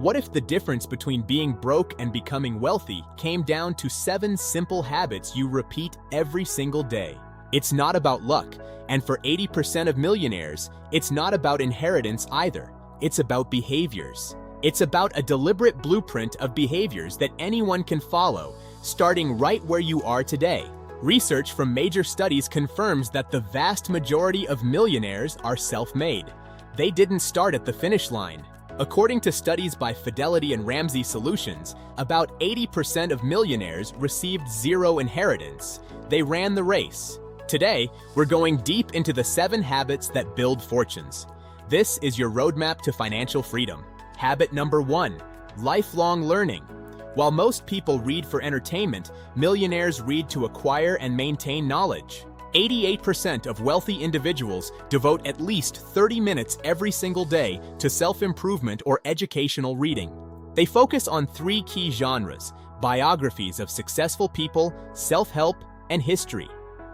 What if the difference between being broke and becoming wealthy came down to 7 simple habits you repeat every single day? It's not about luck, and for 80% of millionaires, it's not about inheritance either. It's about behaviors. It's about a deliberate blueprint of behaviors that anyone can follow, starting right where you are today. Research from major studies confirms that the vast majority of millionaires are self-made. They didn't start at the finish line. According to studies by Fidelity and Ramsey Solutions, about 80% of millionaires received zero inheritance. They ran the race. Today, we're going deep into the 7 habits that build fortunes. This is your roadmap to financial freedom. Habit number 1, lifelong learning. While most people read for entertainment, millionaires read to acquire and maintain knowledge. 88% of wealthy individuals devote at least 30 minutes every single day to self-improvement or educational reading. They focus on 3 key genres: biographies of successful people, self-help, and history.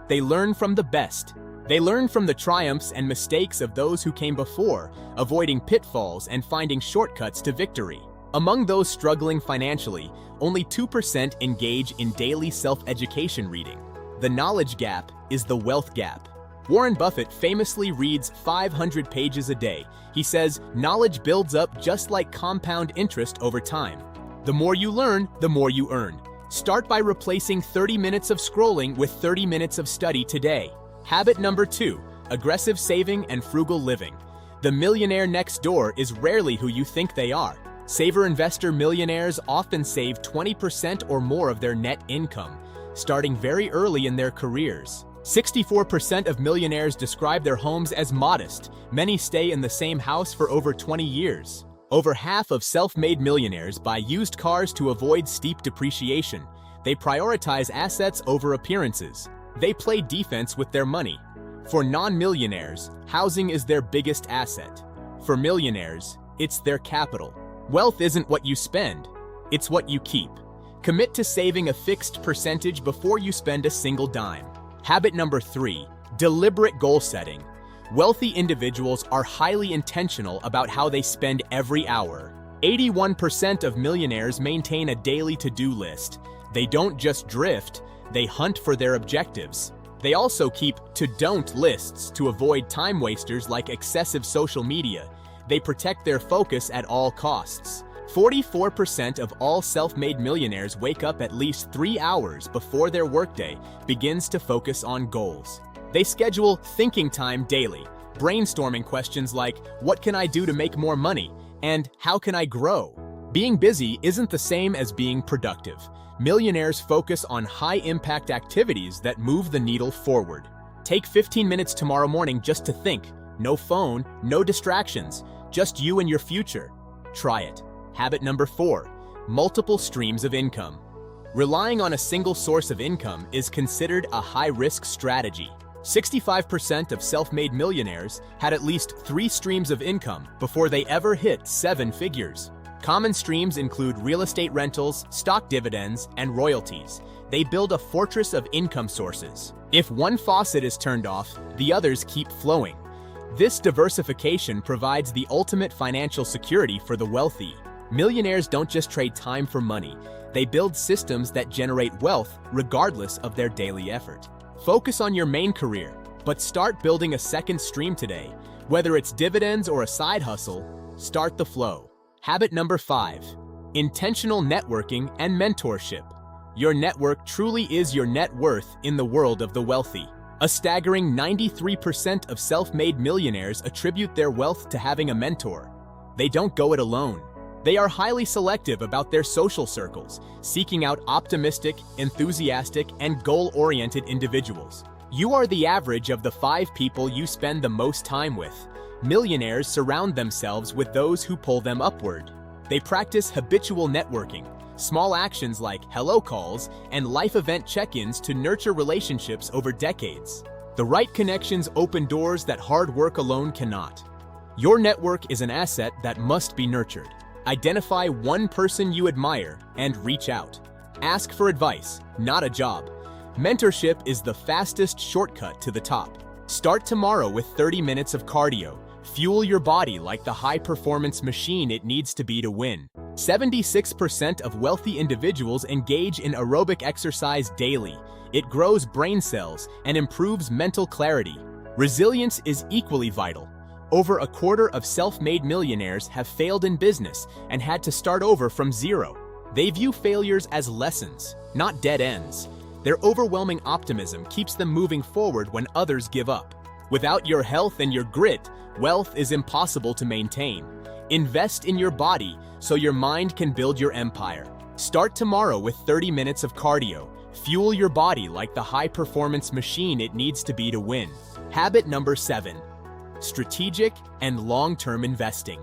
They learn from the best. They learn from the triumphs and mistakes of those who came before, avoiding pitfalls and finding shortcuts to victory. Among those struggling financially, only 2% engage in daily self-education reading. The knowledge gap is the wealth gap. Warren Buffett famously reads 500 pages a day. He says, knowledge builds up just like compound interest over time. The more you learn, the more you earn. Start by replacing 30 minutes of scrolling with 30 minutes of study today. Habit number 2, aggressive saving and frugal living. The millionaire next door is rarely who you think they are. Saver investor millionaires often save 20% or more of their net income, starting very early in their careers. 64% of millionaires describe their homes as modest. Many stay in the same house for over 20 years. Over half of self-made millionaires buy used cars to avoid steep depreciation. They prioritize assets over appearances. They play defense with their money. For non-millionaires, housing is their biggest asset. For millionaires, it's their capital. Wealth isn't what you spend, it's what you keep. Commit to saving a fixed percentage before you spend a single dime. Habit number 3, deliberate goal setting. Wealthy individuals are highly intentional about how they spend every hour. 81% of millionaires maintain a daily to-do list. They don't just drift, they hunt for their objectives. They also keep to-don't lists to avoid time wasters like excessive social media. They protect their focus at all costs. 44% of all self-made millionaires wake up at least 3 hours before their workday begins to focus on goals. They schedule thinking time daily, brainstorming questions like, what can I do to make more money? And how can I grow? Being busy isn't the same as being productive. Millionaires focus on high-impact activities that move the needle forward. Take 15 minutes tomorrow morning just to think. No phone, no distractions, just you and your future. Try it. Habit number 4, multiple streams of income. Relying on a single source of income is considered a high-risk strategy. 65% of self-made millionaires had at least 3 streams of income before they ever hit 7 figures. Common streams include real estate rentals, stock dividends, and royalties. They build a fortress of income sources. If one faucet is turned off, the others keep flowing. This diversification provides the ultimate financial security for the wealthy. Millionaires don't just trade time for money. They build systems that generate wealth regardless of their daily effort. Focus on your main career, but start building a second stream today. Whether it's dividends or a side hustle, start the flow. Habit number 5, intentional networking and mentorship. Your network truly is your net worth in the world of the wealthy. A staggering 93% of self-made millionaires attribute their wealth to having a mentor. They don't go it alone. They are highly selective about their social circles, seeking out optimistic, enthusiastic, and goal-oriented individuals. You are the average of the 5 people you spend the most time with. Millionaires surround themselves with those who pull them upward. They practice habitual networking, small actions like hello calls and life event check-ins to nurture relationships over decades. The right connections open doors that hard work alone cannot. Your network is an asset that must be nurtured. Identify one person you admire and reach out. Ask for advice, not a job. Mentorship is the fastest shortcut to the top. Start tomorrow with 30 minutes of cardio. Fuel your body like the high-performance machine it needs to be to win. 76% of wealthy individuals engage in aerobic exercise daily. It grows brain cells and improves mental clarity. Resilience is equally vital. Over a quarter of self-made millionaires have failed in business and had to start over from zero. They view failures as lessons, not dead ends. Their overwhelming optimism keeps them moving forward when others give up. Without your health and your grit, wealth is impossible to maintain. Invest in your body so your mind can build your empire. Start tomorrow with 30 minutes of cardio. Fuel your body like the high-performance machine it needs to be to win. Habit number 7. Strategic and long-term investing.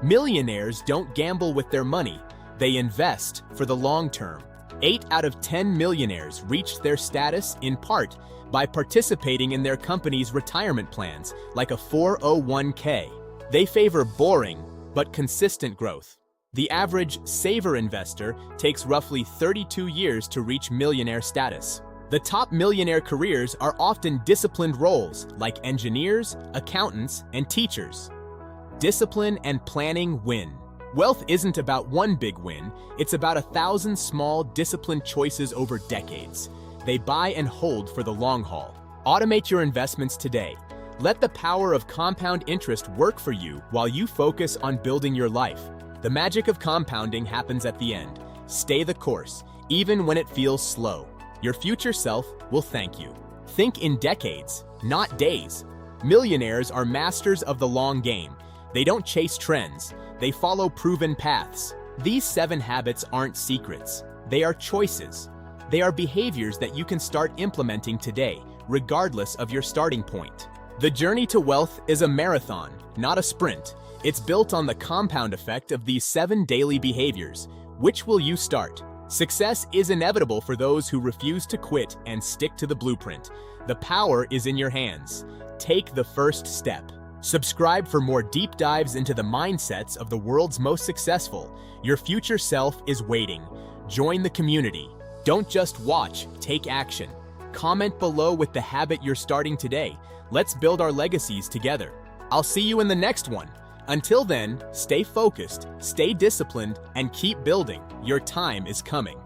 Millionaires don't gamble with their money. They invest for the long term. 8 out of 10 millionaires reached their status in part by participating in their company's retirement plans, like a 401k. They favor boring but consistent growth. The average saver investor takes roughly 32 years to reach millionaire status. The top millionaire careers are often disciplined roles like engineers, accountants, and teachers. Discipline and planning win. Wealth isn't about one big win, it's about 1,000 small, disciplined choices over decades. They buy and hold for the long haul. Automate your investments today. Let the power of compound interest work for you while you focus on building your life. The magic of compounding happens at the end. Stay the course, even when it feels slow. Your future self will thank you. Think in decades, not days. Millionaires are masters of the long game. They don't chase trends. They follow proven paths. These 7 habits aren't secrets. They are choices. They are behaviors that you can start implementing today, regardless of your starting point. The journey to wealth is a marathon, not a sprint. It's built on the compound effect of these 7 daily behaviors. Which will you start? Success is inevitable for those who refuse to quit and stick to the blueprint. The power is in your hands. Take the first step. Subscribe for more deep dives into the mindsets of the world's most successful. Your future self is waiting. Join the community. Don't just watch, take action. Comment below with the habit you're starting today. Let's build our legacies together. I'll see you in the next one. Until then, stay focused, stay disciplined, and keep building. Your time is coming.